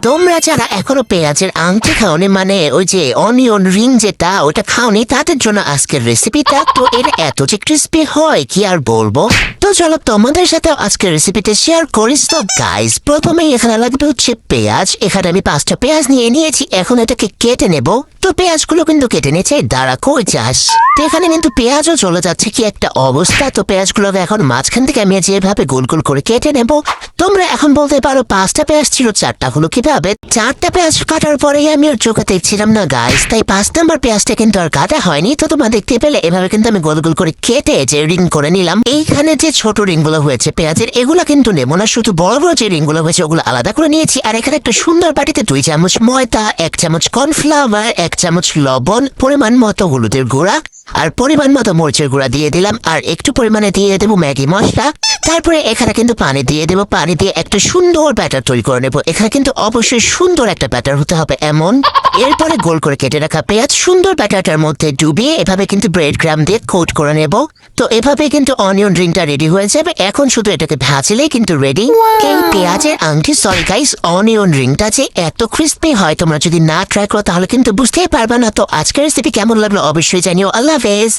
তোমরা যারা এখনো পেঁয়াজের আংটি খাওনি মানে ওই যে অনিয়ন রিং যেটা ওটা খাওনি তাদের জন্য আজকের রেসিপিটা। তো এটা এত যে ক্রিস্পি হয় কি আর বলবো। তো চলো তোমাদের সাথে আজকের রেসিপিটা শেয়ার করিস। তো গাইস প্রথমেই এখানে লাগবে হচ্ছে পেঁয়াজ। এখানে আমি 5টা পেঁয়াজ নিয়ে নিয়েছি, এখন এটাকে কেটে নেব। তো পেঁয়াজগুলো কিন্তু কেটে নিয়েছে, দাঁড়া কই যাস। তো এখানে কিন্তু পেঁয়াজও চলে যাচ্ছে কি একটা অবস্থা। তো পেঁয়াজগুলোকে এখন মাঝখান থেকে আমি যেভাবে গোল গোল করে কেটে নেব। তোমরা এখন বলতে পারো 5টা পেঁয়াজ ছিল 4টা হলো কিভাবে। 4টা পেঁয়াজ কাটার পরেই আমি ওর চোখে দেখছিলাম না গাইস, তাই 5 নম্বর পেঁয়াজটা কিন্তু আর কাটা হয়নি। তো তোমরা দেখতে পেলে এভাবে কিন্তু আমি গোল গোল করে কেটে যে রিং করে নিলাম। এইখানে যে ছোট রিংগুলো হয়েছে পেঁয়াজের এগুলো কিন্তু নেবো না, শুধু বড় বড় যে রিংগুলো হয়েছে ওগুলো আলাদা করে নিয়েছি। আর এখানে একটা সুন্দর বাটিতে 2 চামচ ময়দা, 1 চামচ কর্নফ্লাওয়ার, 1 চামচ লবণ, পরিমাণ মতো হলুদের গুঁড়া আর পরিমাণ মতো মরিচের গুঁড়া দিয়ে দিলাম। আর একটু পরিমাণে দিয়ে দেবো ম্যাগি মশলা। তারপরে এখানে কিন্তু পানি দিয়ে দেবো, পানি দিয়ে একটা সুন্দর ব্যাটার তৈরি করে নেবো। এখানে কিন্তু অবশ্যই সুন্দর একটা ব্যাটার হতে হবে এমন। এরপরে গোল করে কেটে রাখা পেঁয়াজ সুন্দর ব্যাটারটার মধ্যে ডুবিয়ে এভাবে কিন্তু ব্রেড ক্রাম দিয়ে কোট করে নেব। তো এভাবে কিন্তু অনিয়ন রিংটা রেডি হয়ে যাবে। এখন শুধু এটাকে ভাজলেই কিন্তু রেডি এই পেঁয়াজের আংটি। সরি গাইস, অনিয়ন রিংটা যে এত ক্রিস্পি হয় তোমরা যদি না ট্রাই করো তাহলে কিন্তু বুঝতেই পারবে না। তো আজকের রেসিপি কেমন লাগলো অবশ্যই জানিও। আল্লাহ হাফেজ।